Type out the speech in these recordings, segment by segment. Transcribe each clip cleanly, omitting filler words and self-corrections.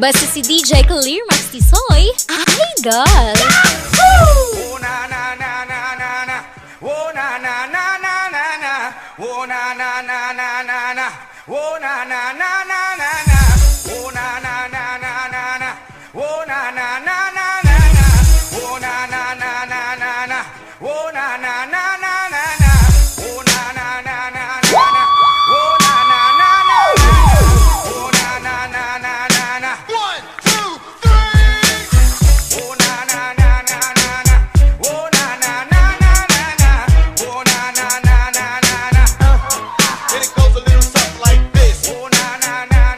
Basta si DJ Clear Max Tisoy, idol! Oh na na na na na na. Oh na na na na na na. Oh na na na na na na. Oh na na na na na na. Oh na na na na na na. Oh na na na na na na. Oh na na na na na na. Oh na na na na na na. Oh na na na na na na. Oh na na na na na. Oh na na na na na na. 1, 2, 3. Oh na na na na na na. Oh na na na na na na. Oh na na na na na na. And it goes a little something like this. Oh na na na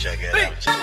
Check it out.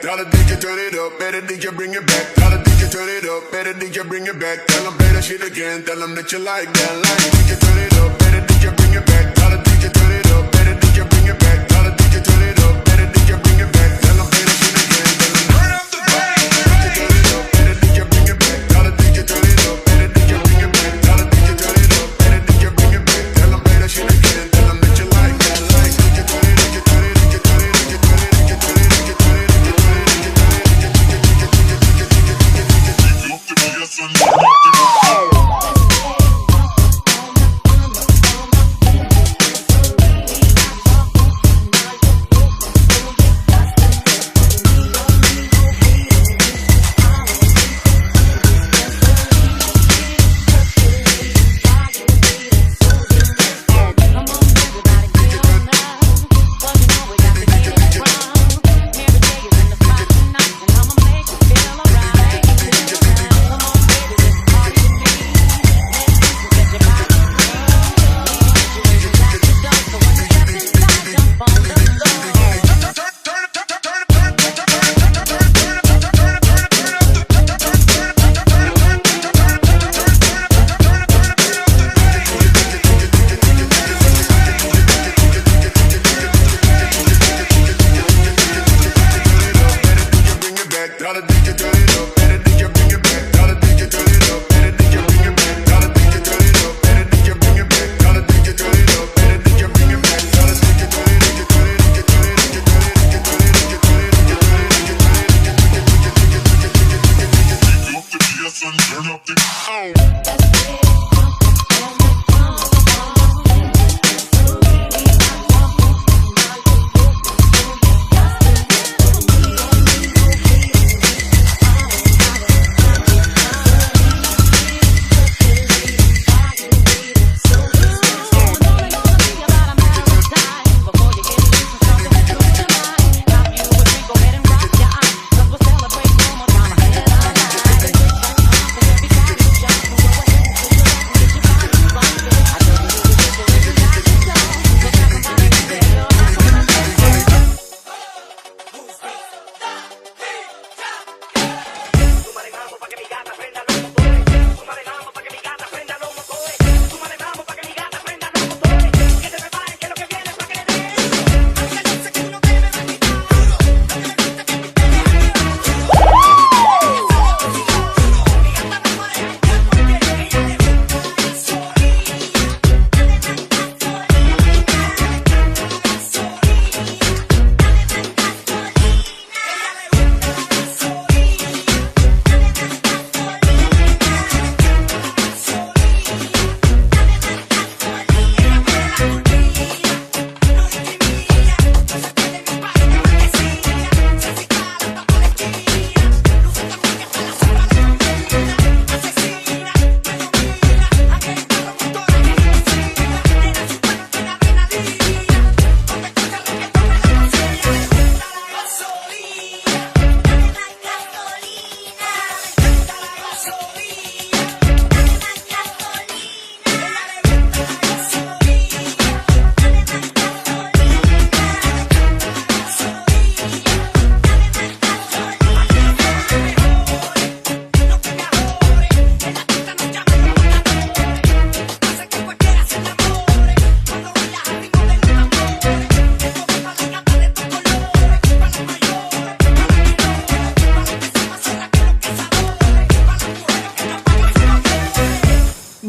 Tell the DJ turn it up, better DJ bring it back. Tell the DJ turn it up, better DJ bring it back. Tell them play that shit again, tell them that you like that line. DJ turn it up, better DJ bring it back. Tell the DJ turn it up, better DJ bring it back. Tell the DJ turn it up, better DJ bring it back. Tell them play that shit again, tell them turn up the bass. DJ turn it up, better DJ bring it back. Tell the DJ turn it up, better DJ bring it back. Tell the DJ turn it up, better DJ bring it back. Tell them play that shit again, tell them that you like that line. DJ turn it, DJ turn it, DJ turn it, DJ turn it, DJ turn it, DJ turn it.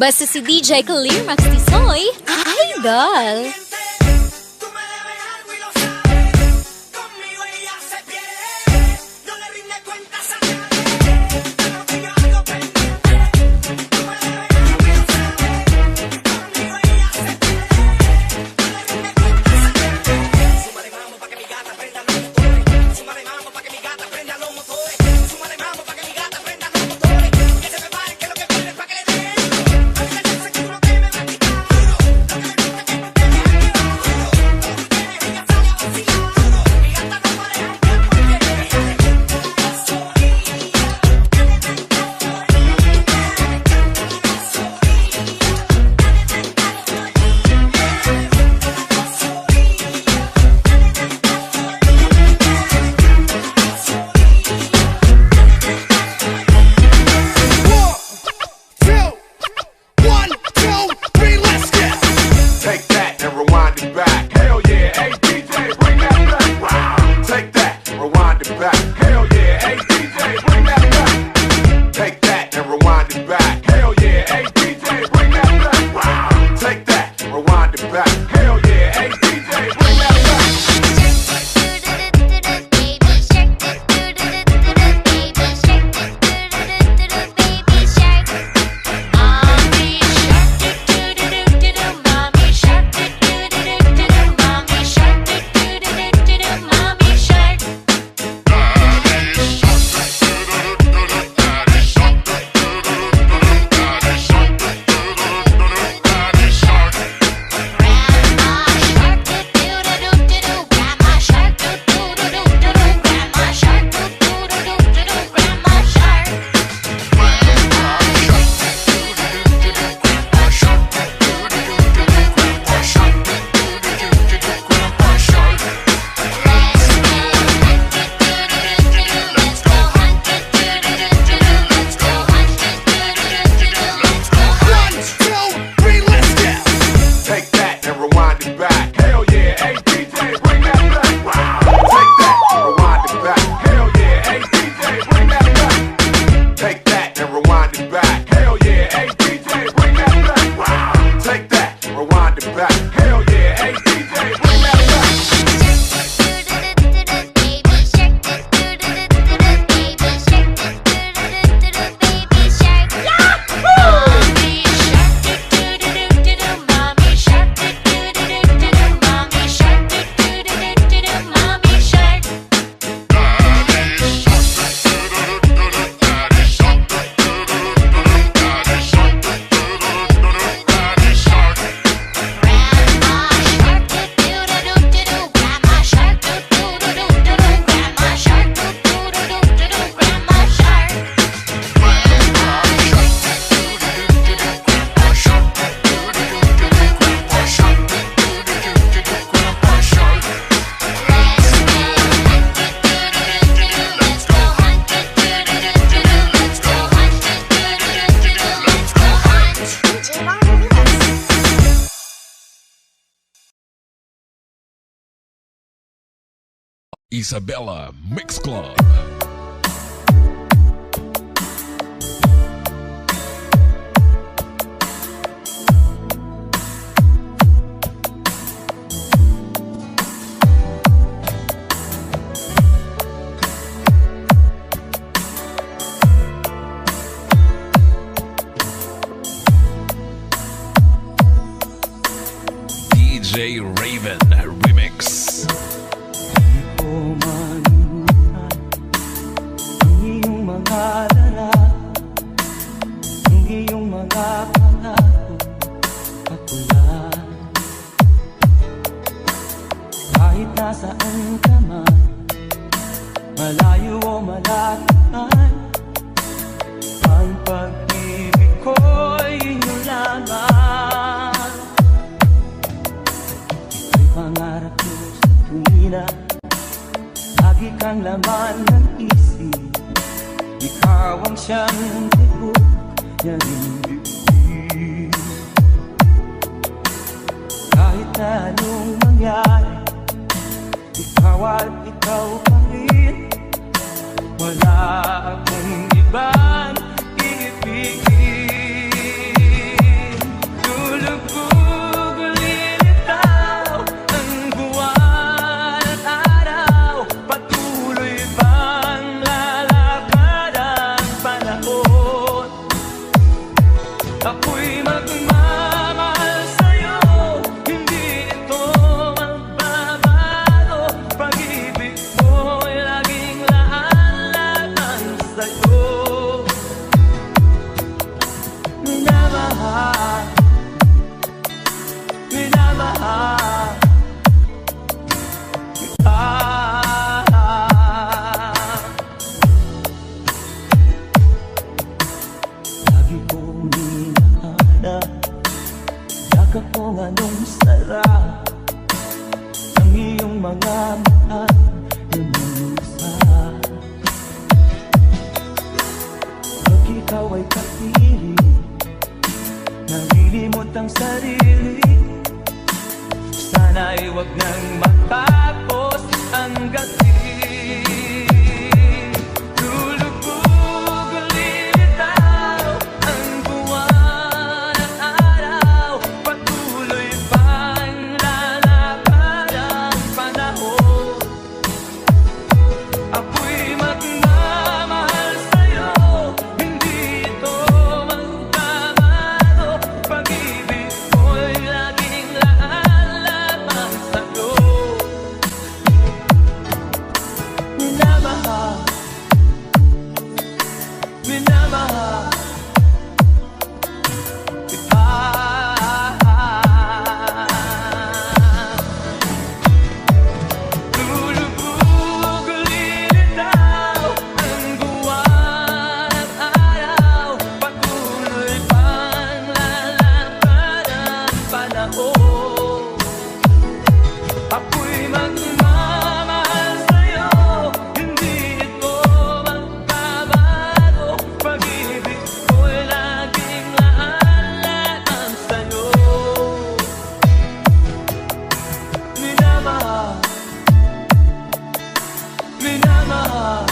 Basta si DJ Clear Max Tisoy, idol! Tú me debes algo y lo sabes. Conmigo ella se pierde. No le rinde cuentas a nadie. Pero que yo ando pendiente. Tú me debes algo y lo sabes. Conmigo ella se pierde. No le rinde cuentas a nadie. Súmale mambo pa' que mi gata prenda los motores. Súmale mambo pa' que mi gata prenda los motores. Súmale mambo pa' que mi gata prenda los motores. Que se prepare que lo que viene es pa' que le den. Pa' que le den que tú no te me vas a quitar. Lo que me gusta que tú te dejes llevar. Take that and rewind it back. Hell yeah, hey DJ, bring that back. Wow. Take that, rewind it back. Hell yeah, hey DJ, bring that back. Take that and rewind it back. Hell yeah, hey DJ, bring that back. Wow. Take that, rewind it back. Hell yeah, hey DJ, bring that back. Take that and rewind it back. Hell yeah, hey DJ, bring that back. Wow. Take that, rewind it back. Hell yeah, hey DJ, bring that back. Take that and rewind it back. Hell yeah, hey DJ, bring that back. Wow. Take that, rewind it back. Hell yeah, hey DJ, bring that back. Isabella Mix Club. DJ Raven Remix. Ang iyong mga lalaki, ang iyong mga pangako, ako lang. Kahit nasaan ka man, malayo o malapit man, ang pag-ibig ko'y inyo lamang. Ito'y pangarap ko sa tuwina, lagi kang laman ng isip. Ikaw ang siyang tibok niya rin bibig. Kahit na anong mangyari, ikaw at ikaw pa rin. Wala akong ibang iibigin. ka kung anong sarap ng iyong mga mata lumusa. Pag ikaw ay kapili, nalilimot ang sarili. Sana'y huwag nang matapos ang gabi. Lulubog, lilitaw ang buwan at araw. Patuloy pang lalakad ang panahon. Ako'y magmamahal sa'yo, hindi ito magbabago. Pag-ibig ko'y laging lamang sa'yo. Minamahal, minamahal kita. Lulubog, lilitaw ang buwan at araw. Patuloy pang lalakad ang panahon. Ako'y magmamahal sa'yo, hindi ito magbabago. Pag-ibig ko'y laging laan sa'yo. Minamahal, minamahal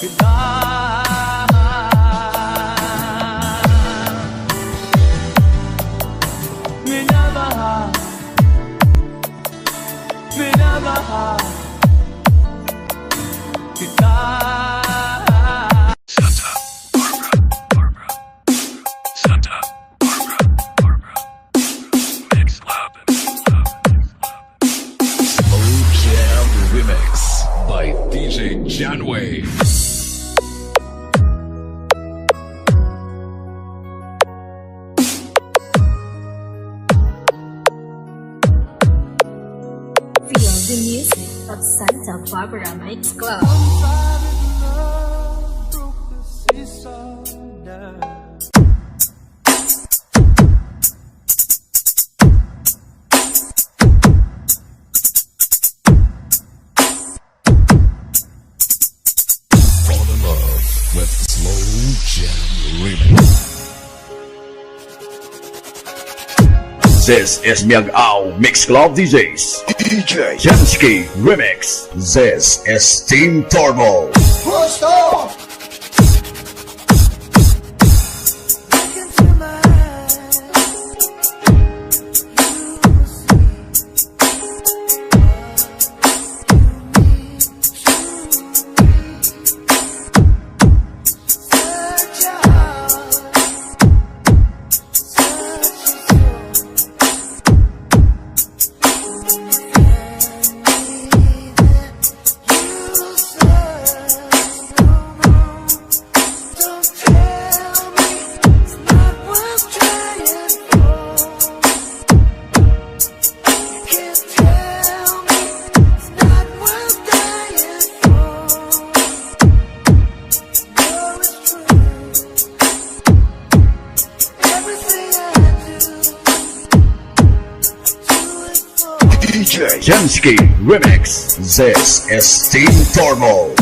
kita. Minamahal, minamahal kita. Slow Jam Remix by DJ Janway. Feel the music of Santa Barbara Mix Club. Fall in love with Slow Jam Remix. This is Miag-Ao Mix Club DJs. DJ Jamski Remix. This is Team Turbo. DJ Jamski Remix. This is Team Turbo.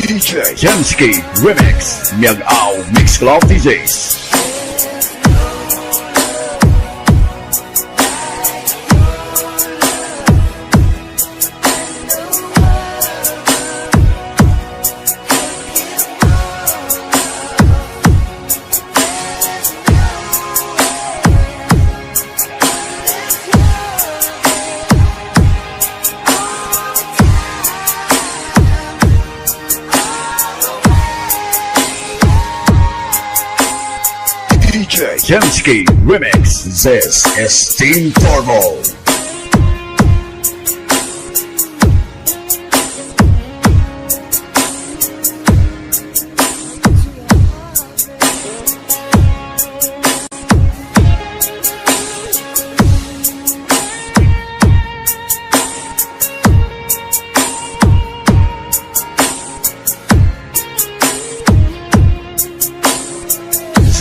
DJ Jamski Remix. Miag-Ao Mix Club DJs. Chemsky Remix. This is Team Turbo.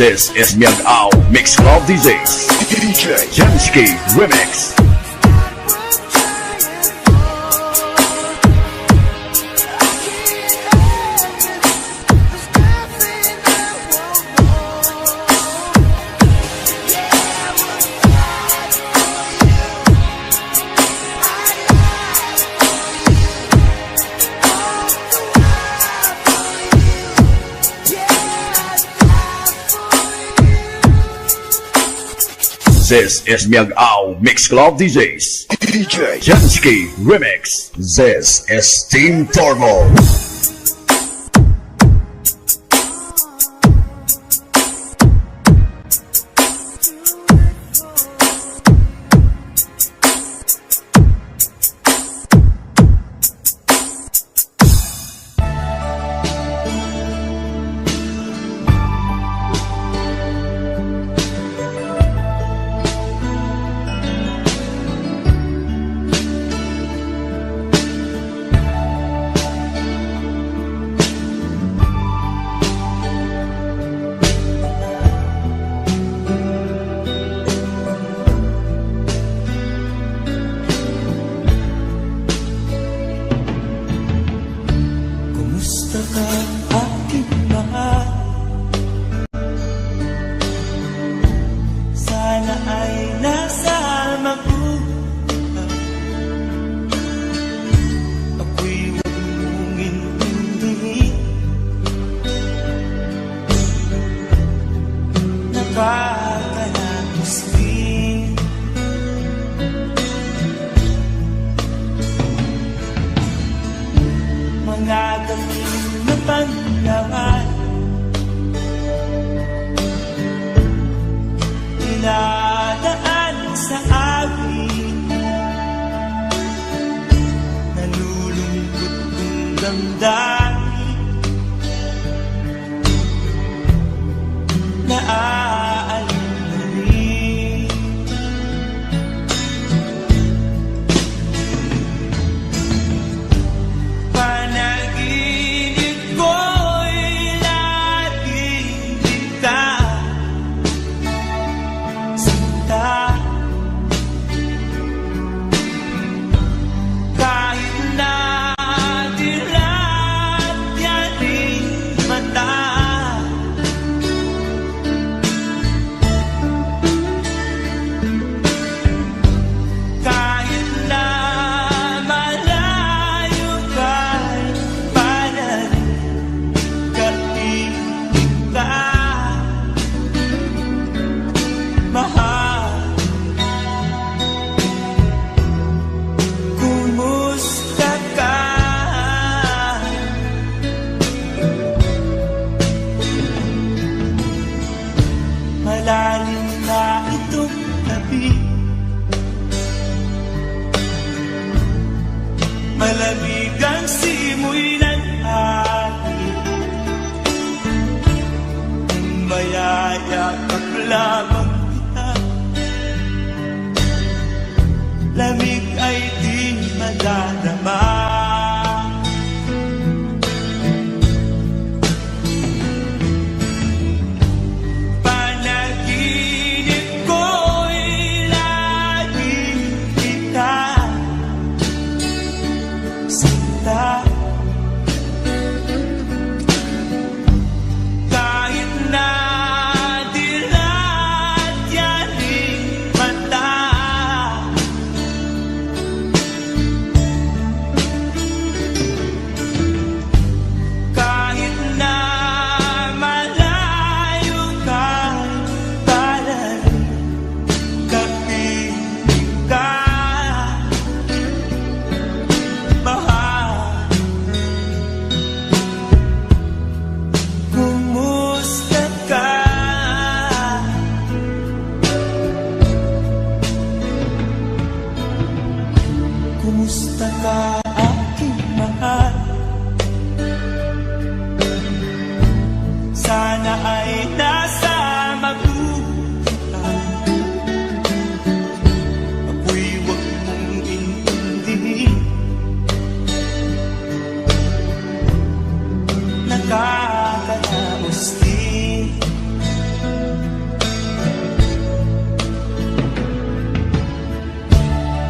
This is Miag-Ao Mix Club DJs. DJ Chemsky Remix. This is Miag-Ao Mix Club DJs. DJ Chemsky Remix. This is Team Turbo. Kumusta ka aking mahal? Sana ay nasa mabuhay. Ako'y huwag mong intindihin. Nakakalatos din. Mga galing na panlawan, dinadaan sa akin. Nalulungkot kong damdamin, naaalim na rin. Panaginip ko'y laging kita sinta. Kahit na dilat yaning mata, kahit na malayo ka'y panarin kaibig ka, mahal. Kumusta ka? Malalim na itong gabi, malamig ang simoy ng hangin. Kung mayayakap lamang kita, lamig ay di madadama. Panaginip ko'y laging kita sinta. Kahit na dilat yaning mata, Kumusta ka aking mahal? Sana ay nasa mabuhay. Ako'y huwag mong intindihin. Nakakalaos din.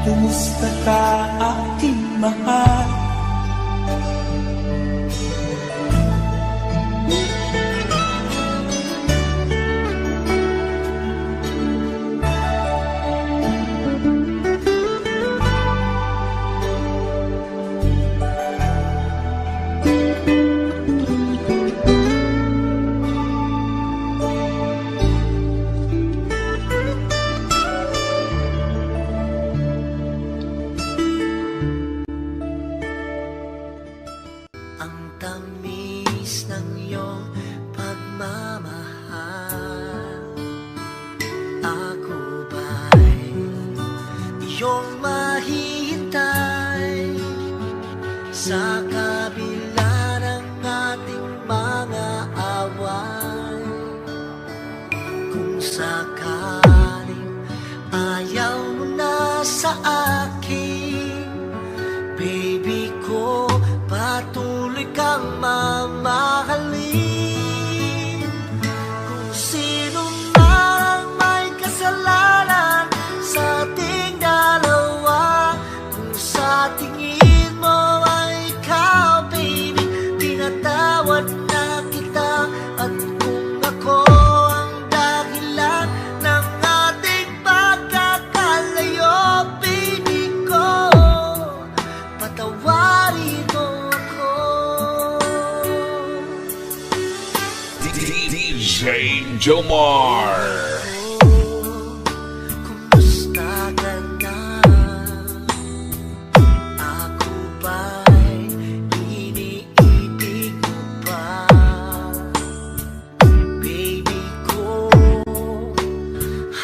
Kumusta ka aking mahal? Ang tamis ng iyong pagmamahal. Ako ba'y iyong mahihintay sa kabila ng ating mga away? Kung sakaling ayaw mo na sa akin, baby ko, patuloy kang mamahalin. Kung sino man ang may kasalanan sa ating dalawa, kung sa tingin mo ay ikaw, baby, pinatawad na kita. At kung ako ang dahilan ng ating pagkakalayo, baby ko, patawarin mo ako. DJ Jomar. Kumusta ka na? Ako ba'y iniibig mo pa? Baby ko,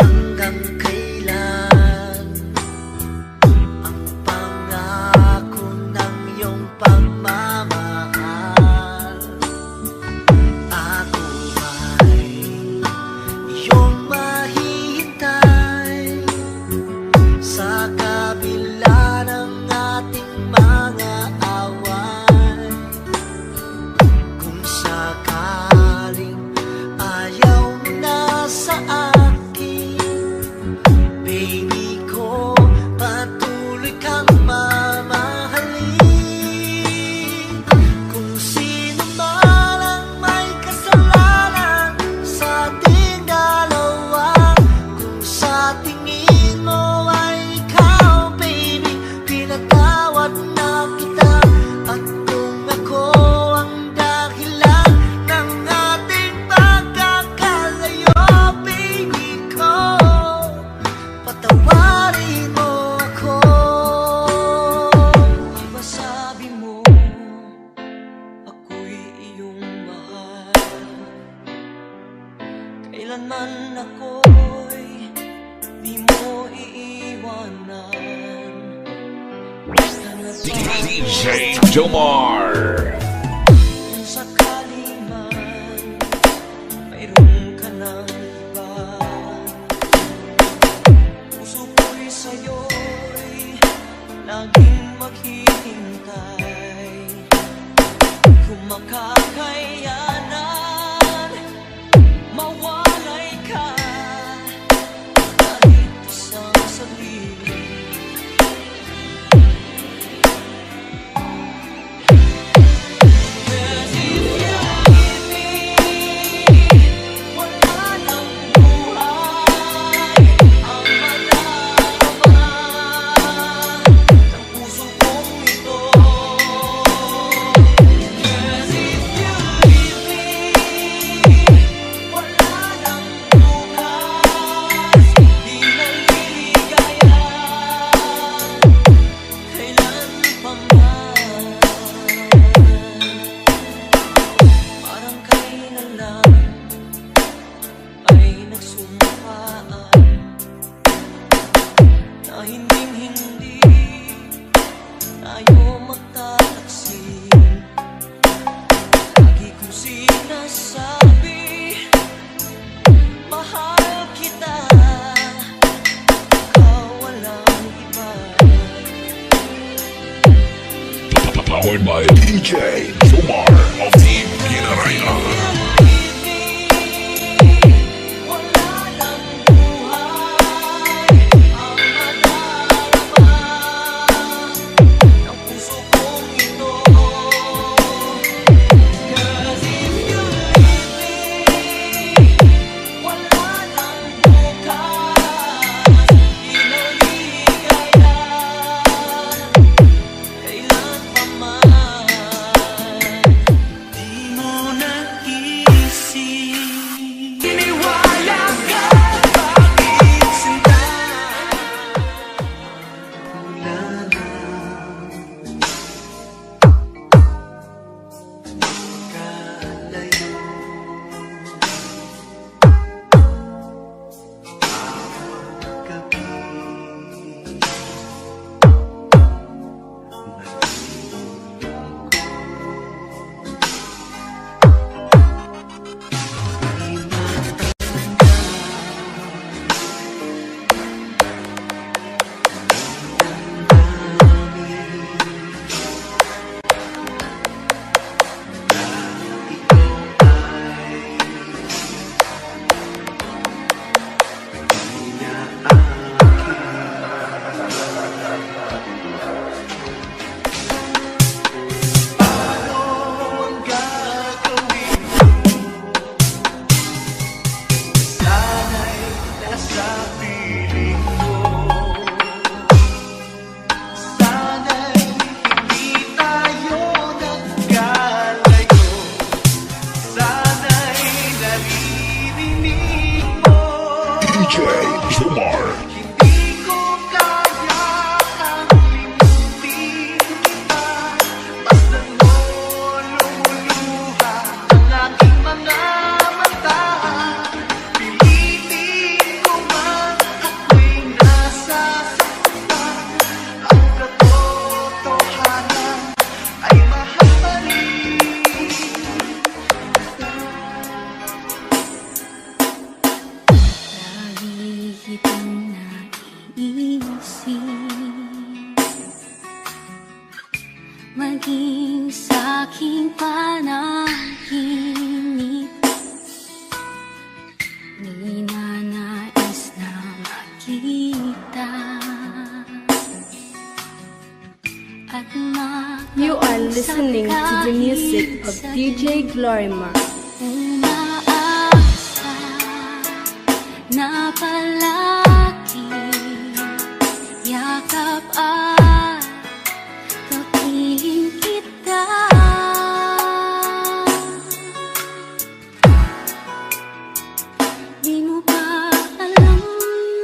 hanggang kailan ang pangako ng iyong pagmamahal? Ako ba'y iyong mahihintay sa kabila ng ating mga away? Kung sakaling ayaw mo na sa akin, baby ko, patuloy kang mamahalin. Kung sino man ang may kasalanan sa ating dalawa, kung sa tingin mo ay ikaw, baby, pinatawad na kita. At kung ako ang dahilan ng ating pagkakalayo, baby ko, patawarin mo ako. Diba sabi mo, ako'y iyong mahal? Kailanman ako'y di mo iiwanan. Basta na DJ Jomar. kung sakali man mayroon ka ng iba, puso ko'y sa'yo'y laging maghihintay. Kung makakayanan, mawalay ka kahit isang saglit. Cause if you give me, wala nang buhay ang madarama ng puso kong ito. Cause if you give me, wala nang bukas, di naliligaya kailan pa man. Parang kailan lang ay nagsumpaan na hinding-hindi tayo magtataksin. Lagi kong sinasabi, mahal kita, ikaw walang iba. Powered by DJ Jomar of Team Ginaraya. Wala ng buhay ang madarama ng puso kong ito. 'Cause if you leave me, wala ng bukas, inaligaya kailan pa man. Di mo naisip, iniwala ka, bakit sinta? Wala na, kalayo. Gabi, ang gagawin ko? Sana'y nasa piling ko. Sana'y hindi tayo nagkalayo. Sana'y naririnig mo. DJ Jomar. Hindi ko kaya ang limutin kita. Basta mo lumuluha ang aking mga mata. Pilitin ko man ako'y nasasaktan. Ang katotohanan ay mahal pa rin. Lagi kitang naiisip, maging sa'king panaginip. Di na nais na makita at You are listening to the music of DJ Glorimar. Umaasa na palagi yakap at kapiling kita. Di mo ba alam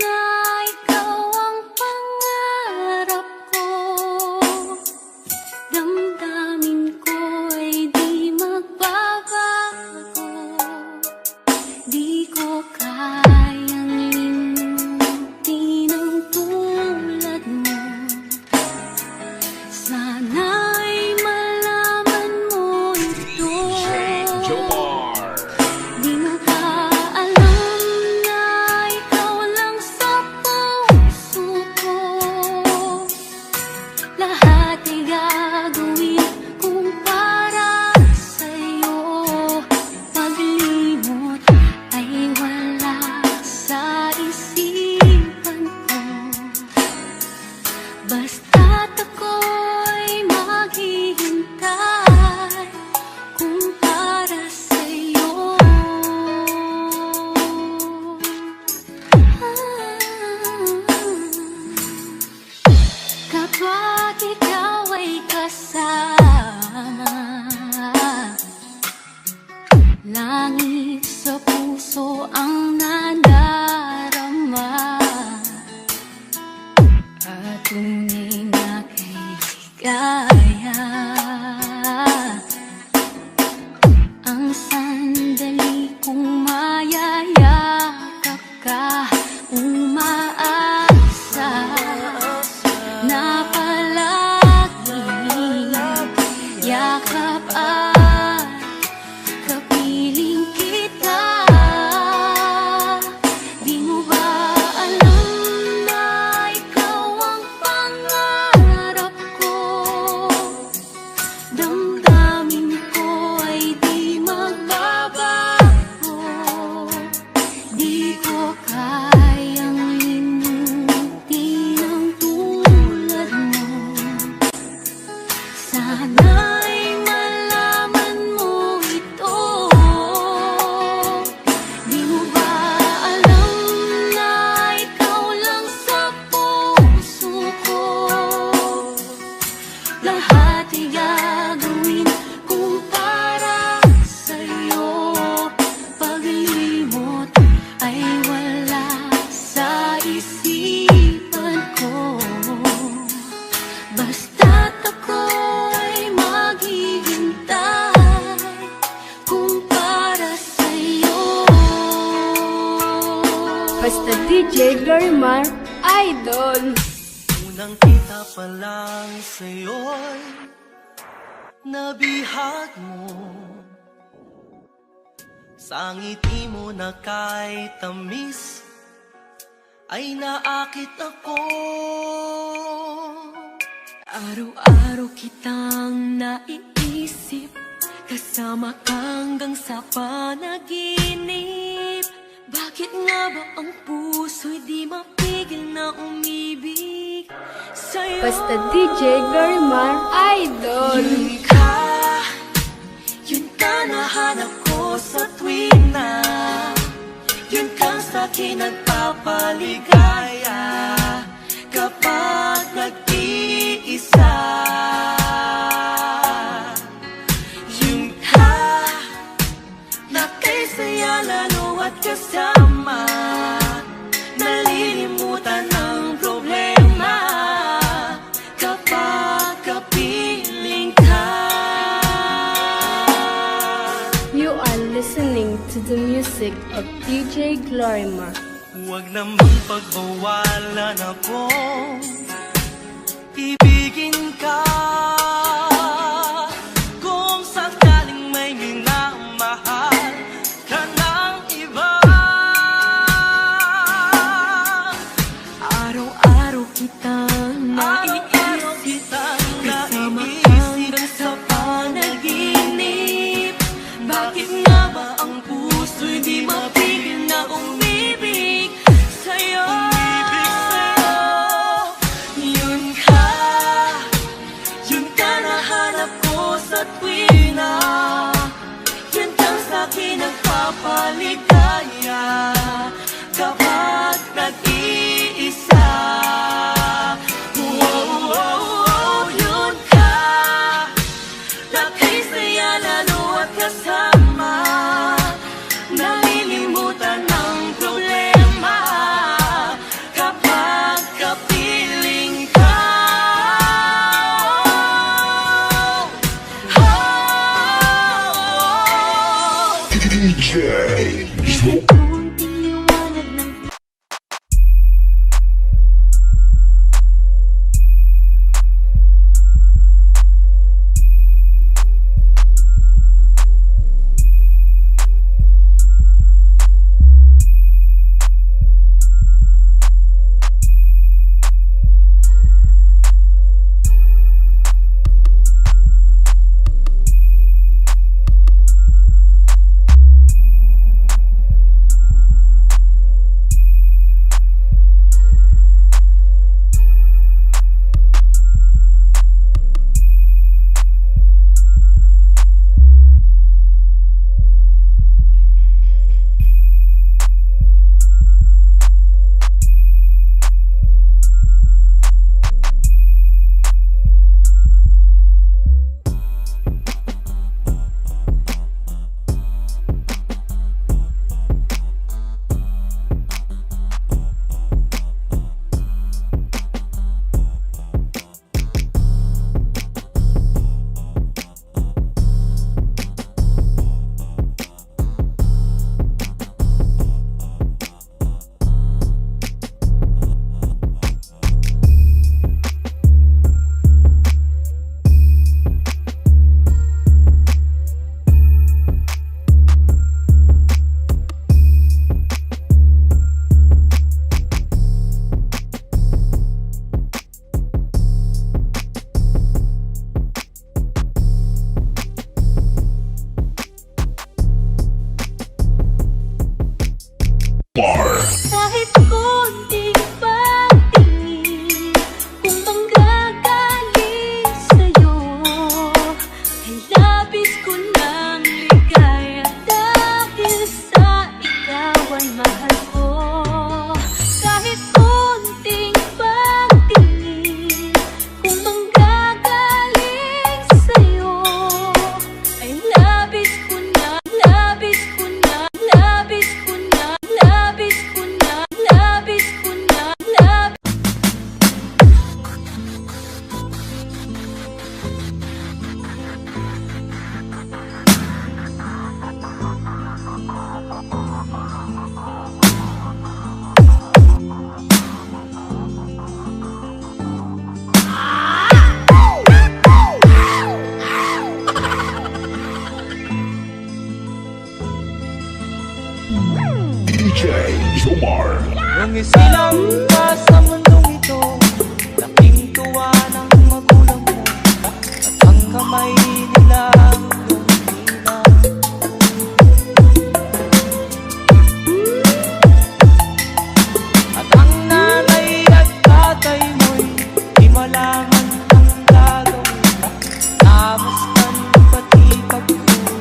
na ikaw ang pangarap ko? Damdamin ko'y di magbabago. Di ko kayang limutin ang tulad mo. Sana'y malaman mo ito. Jomar. Di mo ba alam na ikaw lang sa puso ko? Lahat ay gagawin kung para sa'yo. Paglimot ay wala sa isipan ko. Basta't ako'y maghihintay kung para sa'yo. Kapag ikaw ay kasama, langit sa puso ang nadarama. At tunay na kailigaya ang sandali kung mayayakap ka. Umaasa na palagi lahat ay gagawin kung para sa'yo. Paglimot ay wala sa isipan ko, basta't ako'y maghihintay kung para sa'yo. Basta DJ Glorimar, idol. Unang kita pa lang sa'yo'y nabihag mo. Sa ngiti mo na kay tamis ay naakit ako. Araw-araw kitang naiisip, kasama hanggang sa panaginip. Bakit nga ba ang puso'y di mapigil na umibig sa'yo? Basta DJ Glorimar, idol. Yun ka nahanap ko sa tuwing na yun kang sa'kin nagpapaligaya kapag nag-iisa. Yun ka na kay saya lalo at kasama, nalilimutan ng problema kapag kapiling ka. You are listening to the music of DJ Glorimar. Huwag namang pagbawalan ako, ibigin ka. Kung sakaling may minamahal ka ng iba, Araw-araw kitang naiisip, kasama hanggang sa panaginip. Bakit nga ba ang puso'y di mapigil na umibig sa'yo? yun ka nahanap ko sa tuwing na yun kang sa'kin nagpapaligaya kapag nag-iisa. Yun ka na kay saya lalo at kasama, nalilimutan ng problema kapag kapiling ka. DJ Kunting liwanag ng Jomar. Nung isilang ka sa mundong ito, laking tuwa ng magulang mo, at ang kamay nila ang lumilang. At ang nanay at tatay mo'y di malaman ang gagawin, namastan pati pagtulong.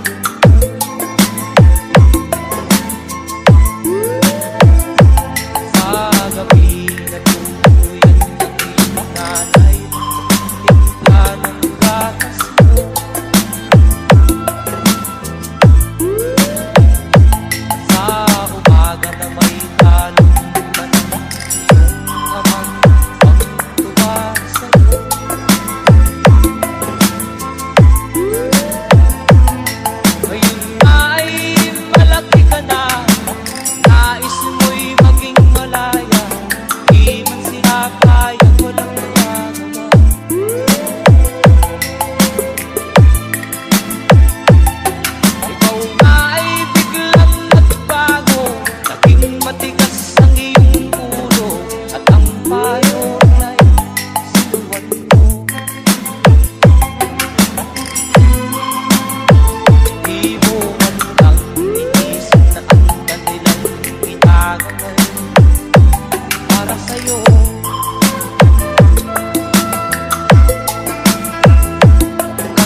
Sa gabi na tuluyan ng iyong nanay, timpla ng gatas mo. Sa umaga na may talong manok, iyong amang pagtuwa sa'yo. Ngayon nga ay malaki ka na, nais mo'y maging malaya, di man sinakaya, walang magagawa. Ikaw nga ay biglang nagbago, naging matigas ang iyong ulo, at ang payo ay sinuwan mo. Di mo man lang inisip na ang kanilang ginagawa para sa'yo.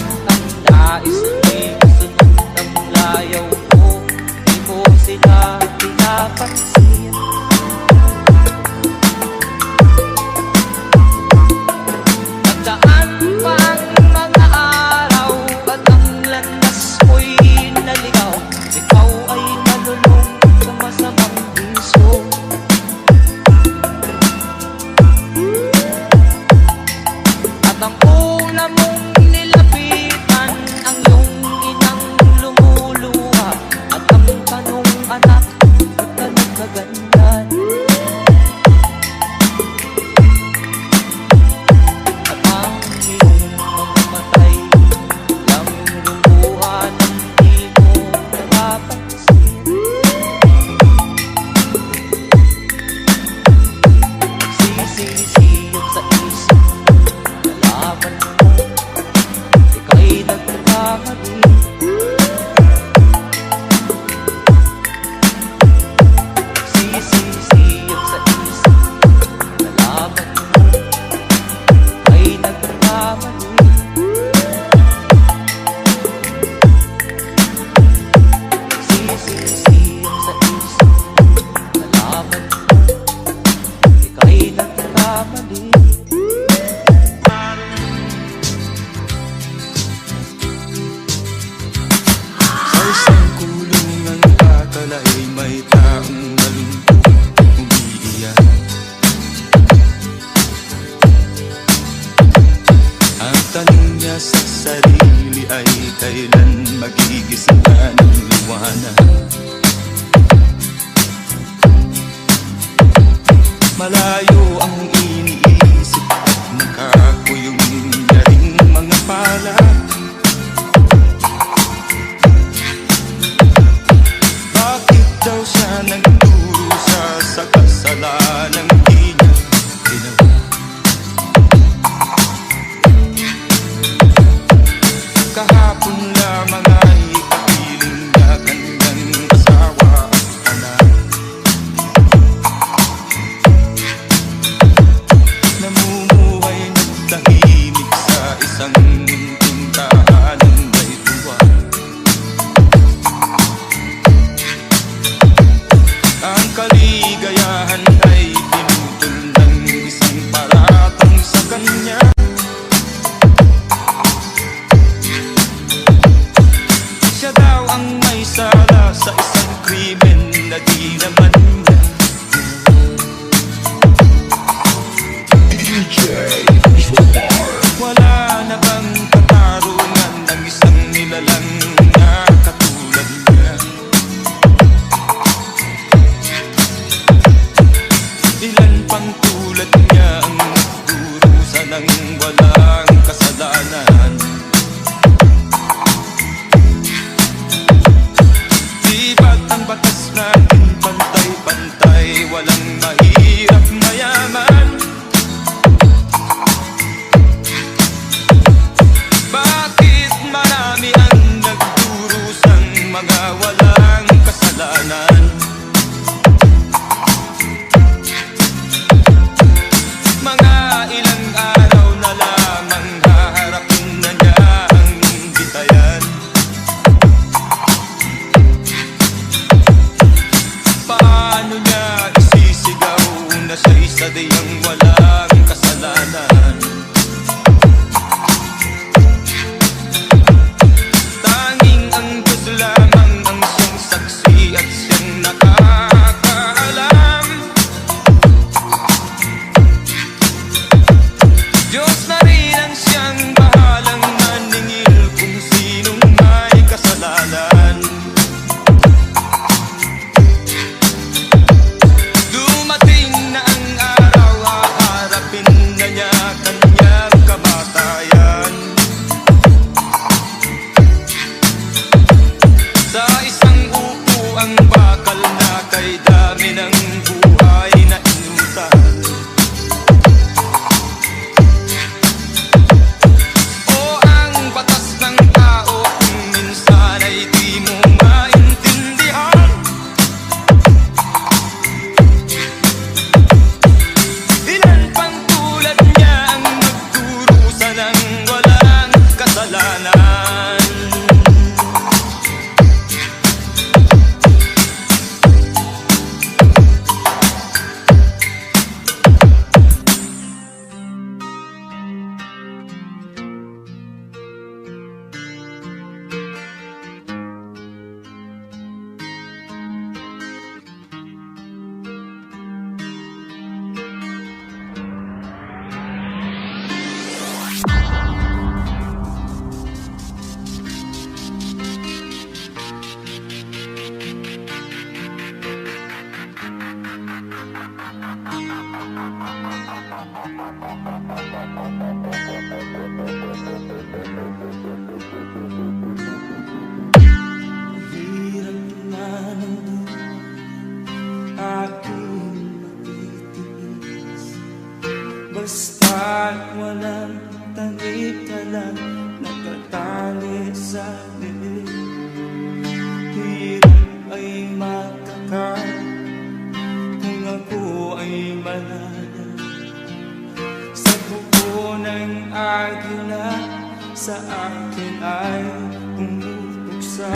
At ang nais ay sunod ang layaw mo, di mo sila pinapansin. Nagdaan pa ang mga araw, at ang landas mo'y naligaw. Ikaw ay nalulong sa masamang bisyo. At ang una mong nilapitan, ang iyong inang lumuluha, at ang tanong, anak, ba't ka nagkaganyan? At ang iyong mga matay lang lumuha ng di mo napapansin. Nagsisisiyong sa isip, nalaman mo, ika'y nagkamali. Nagsisisiyong sa isip, nalaman mo, ika'y nagkamali. Nagsisisiyong sa isip, nalaman mo, ika'y nagkamali. Sa isang kulungan katalay, may taong malungkot umiiyak. Ang tanong niya sa sarili ay kailan magigising ka ng liwanag. Malayo ang iniisip at nakakuyong niya ring mga palad. Bakit daw siya nagdurusa sa kasalanang di niya ginawa? Kahapon lamang ay kapiling niya kanyang asawa at anak. Namumuhay ng tahimik sa isang munting tahanan may tuwa. Ang kaligayahan ay pinutol ng isang paratang sa kanya. Siya daw ang may sala sa isang krimen na di naman niya. DJ Jomar. Wala na bang katarungan ang isang nilalang na katulad niya? Ilan pang tulad niya ang nagdurusa ng walang kasalanan? Di ba't ang batas natin pantay-pantay? Hirap na ng aking matitiis, basta't walang tanik ka lang nakatali sa liig. Hirap ay matakan kung ako ay malaya sa buko ng agila, sa akin ay umubuksa.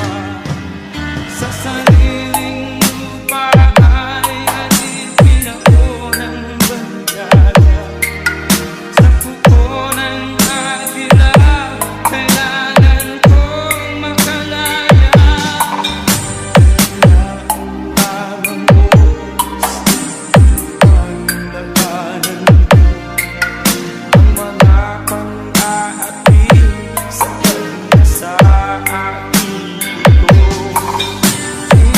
Sa sariling lupa ay alipin ako ng bandada. Sa buko ng agila, kailangan kong makalaya. Parang oras ang labanan ko, ang mga pang-aapi sa kanya sa aking puso.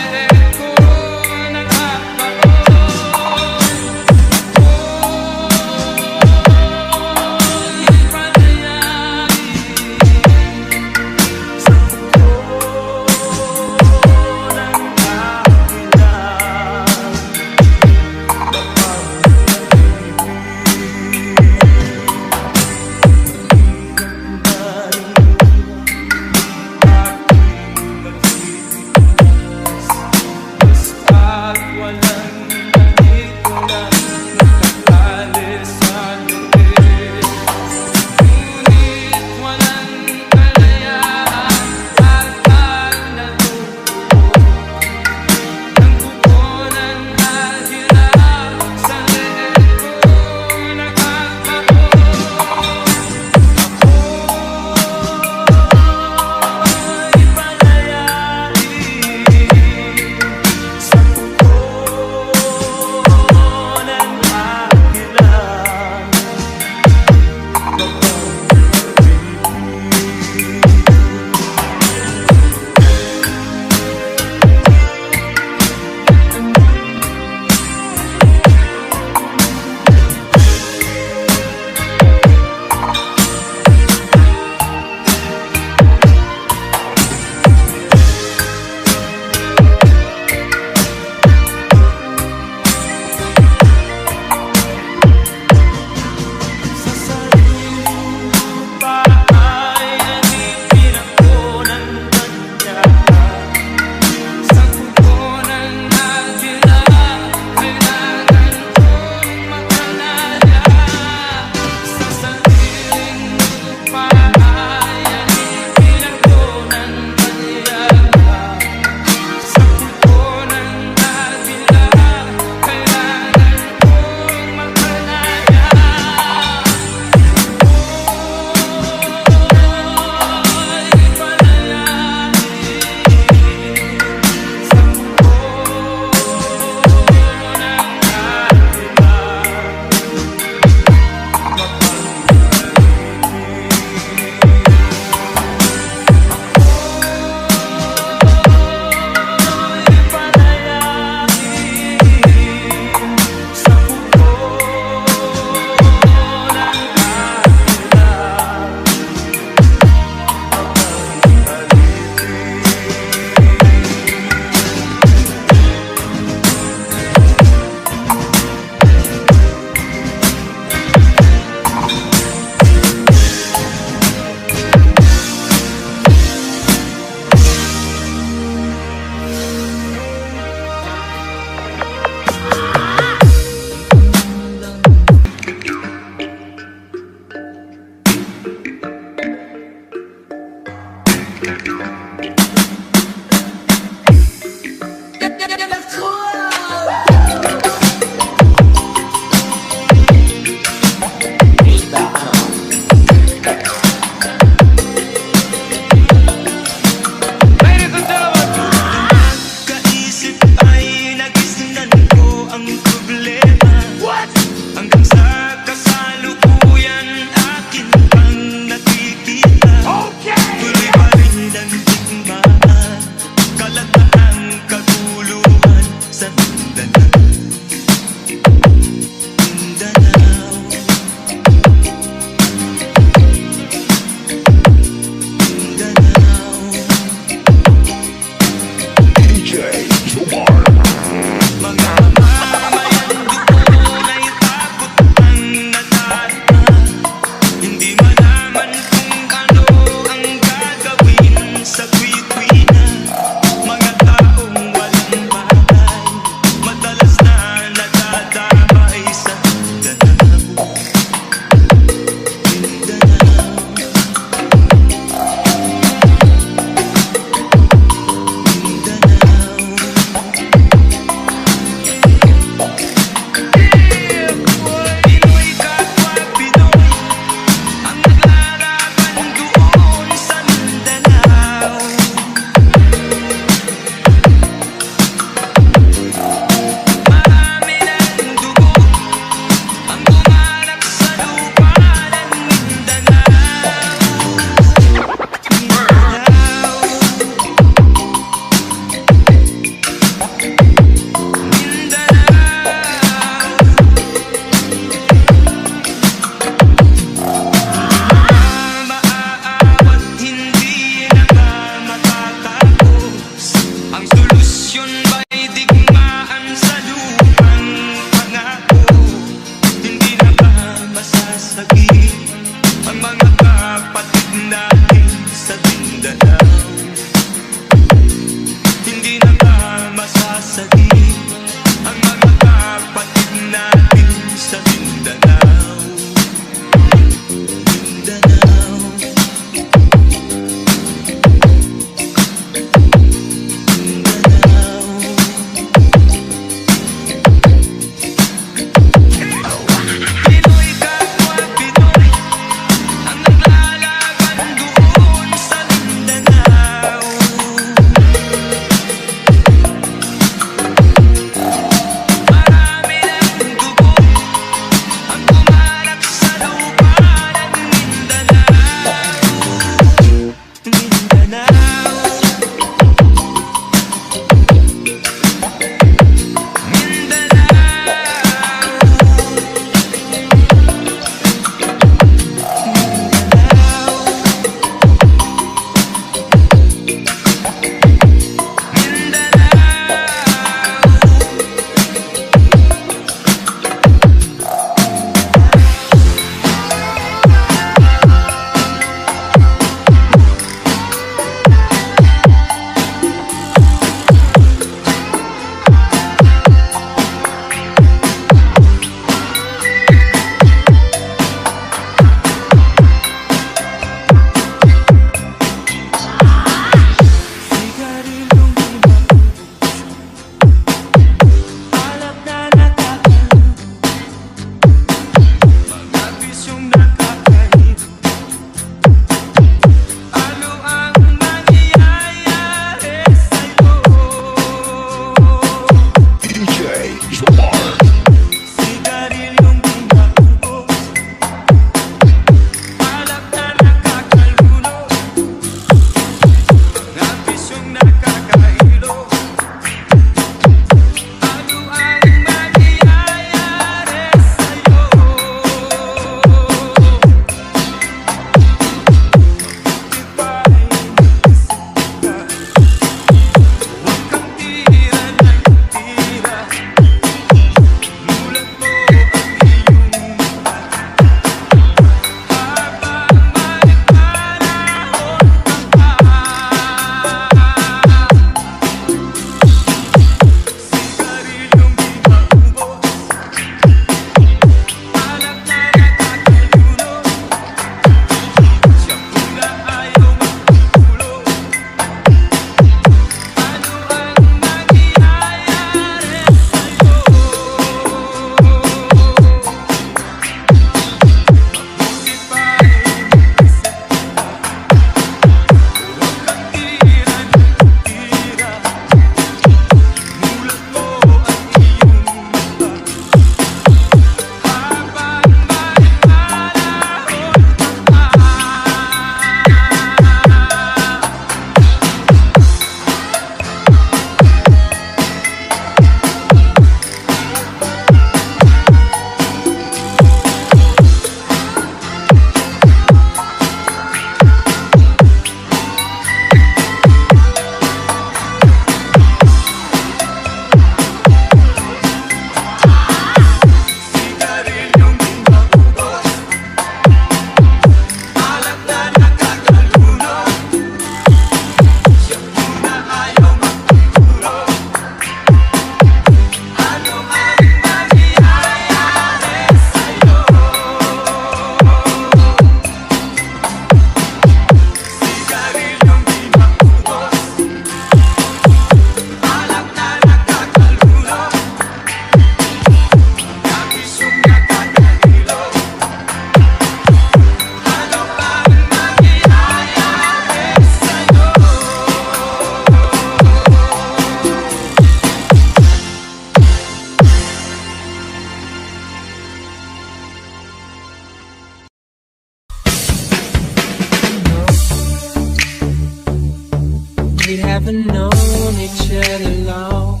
haven't known each other long,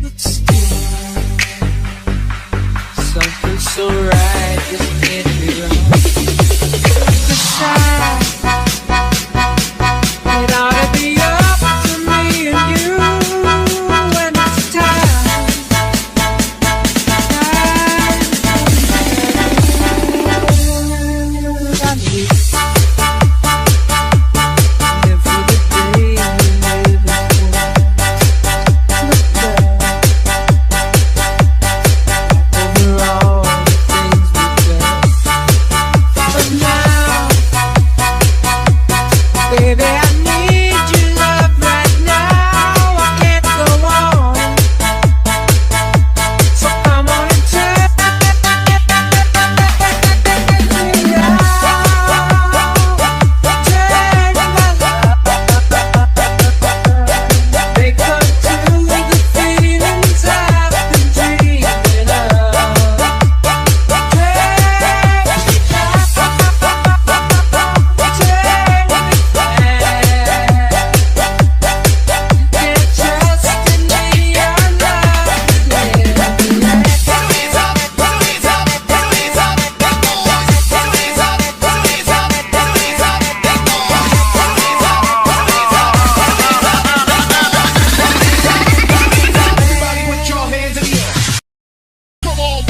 but still something so right just can't be wrong. Besides, it ought to be up to me and you when it's time. I need live for the day we live for. Look back over all the things we've done. But now, baby, I need your love right now. I can't go on. So come on and turn me out. Turn my love. Make up to the feelings I've been dreaming of. Turn me out. Turn me back. Can't trust in me, your love is Everybody put your hands in the air. Come on,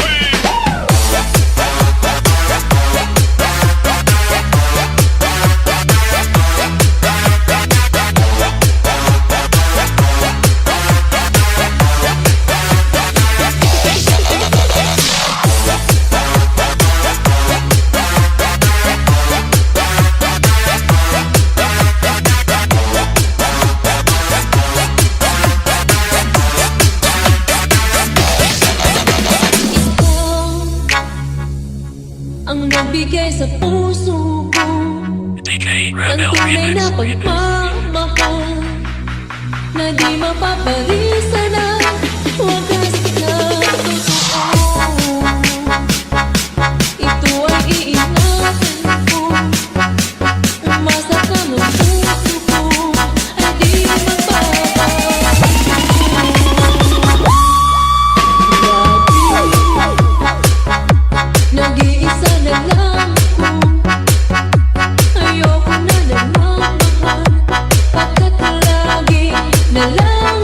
ang nagbigay sa puso ko ng tunay na pagmamahal na di mapapalisan ng wagas na totoo. Ito ay iingatan ko, umasa ka ng puso ko ay di magbabago. Nag-iisa na lang ako, ayoko na lang mahal, pagkat lagi na lang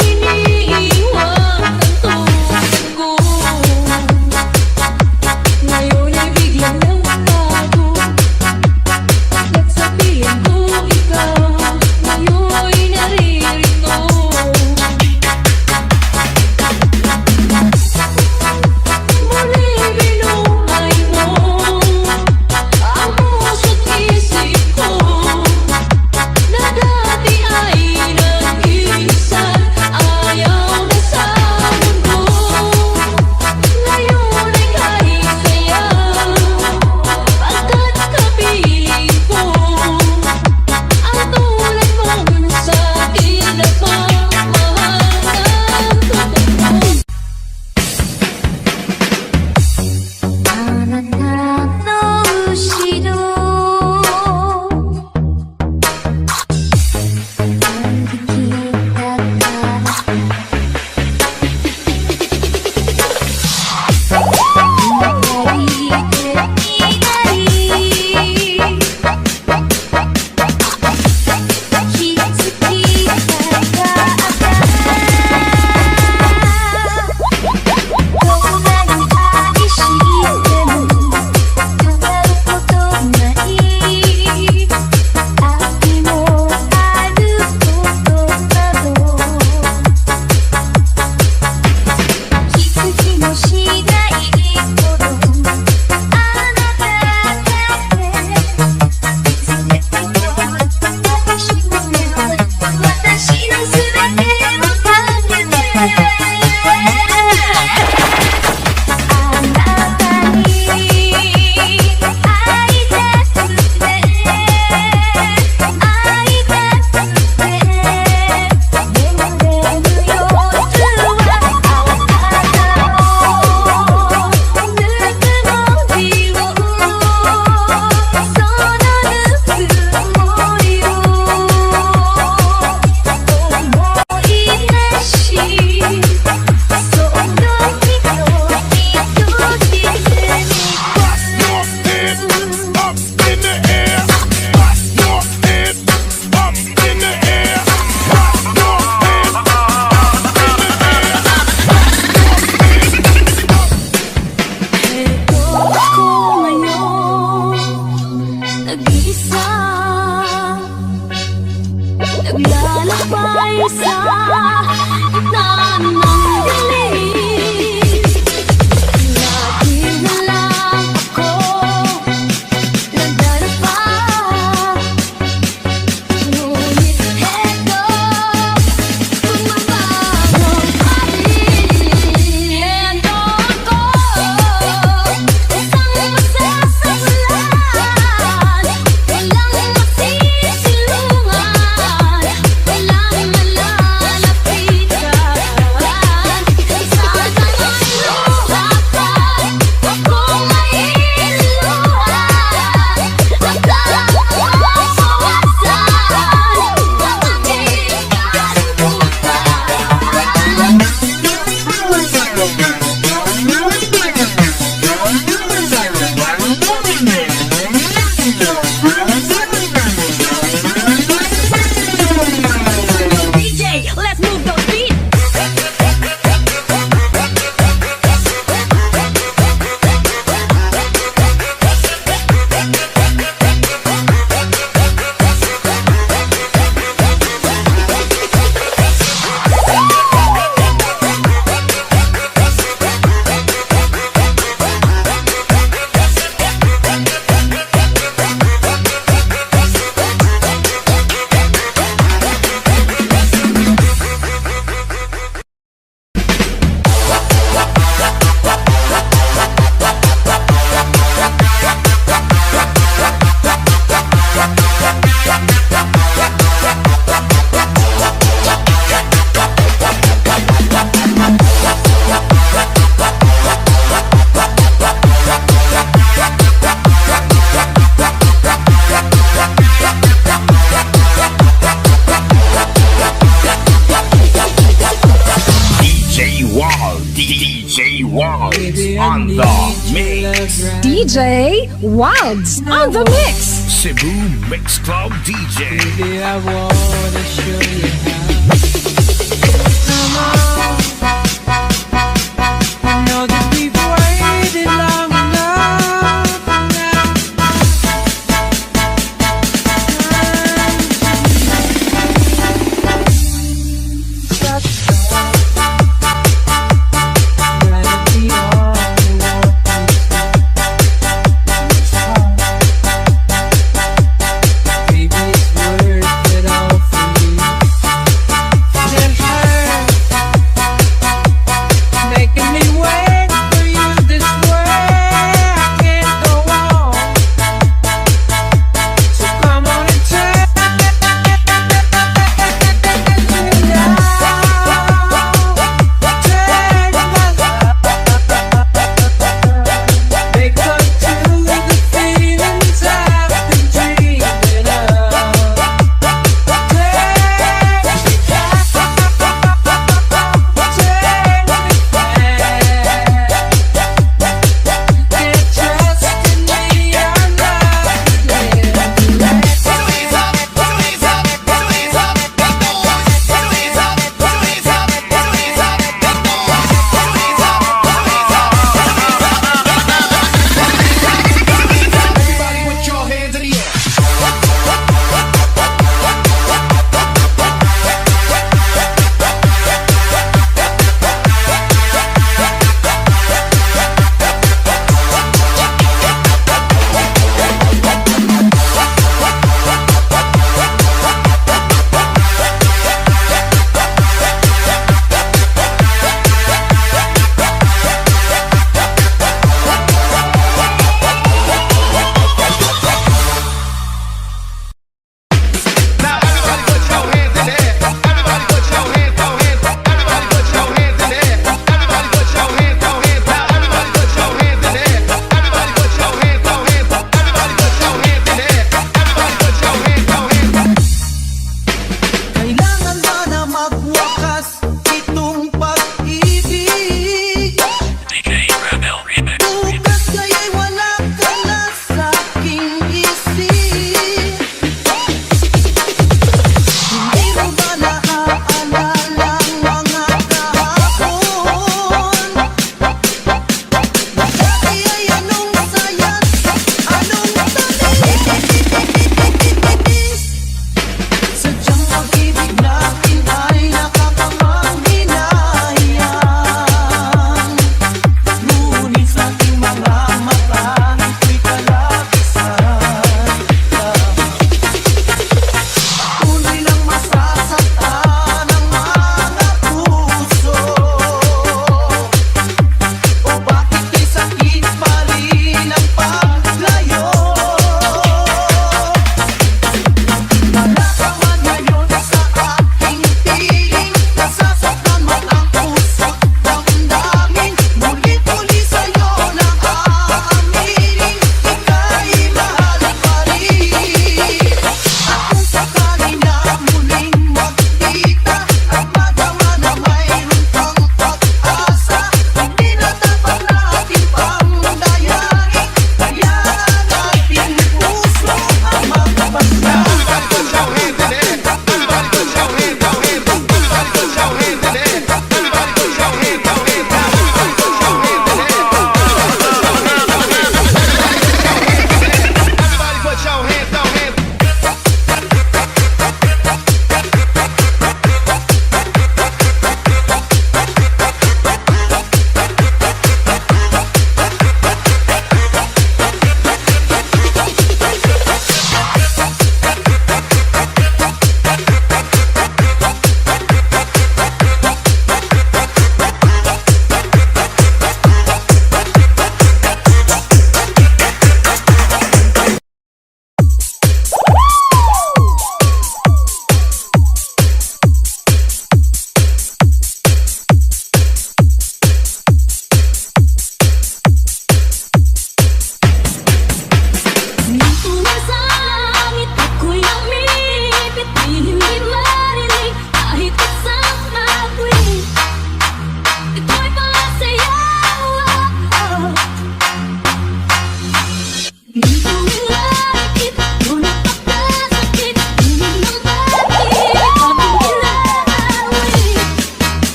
ay sa gitna ng dilim. Lagi na lang ako nadarapa, ngunit eto bumabago pa rin. Eto ako, isang masasakulan, walang masisilungan, walang malalapitan. Sana nga'y luhapan, ako mailuhan, hanggang masawasan ang aking DJ, let's move those feet. DJ Wild, DJ Wilds on the mix. DJ Wilds on the mix. Cebu Mix Club DJ. Baby, I wanna show you how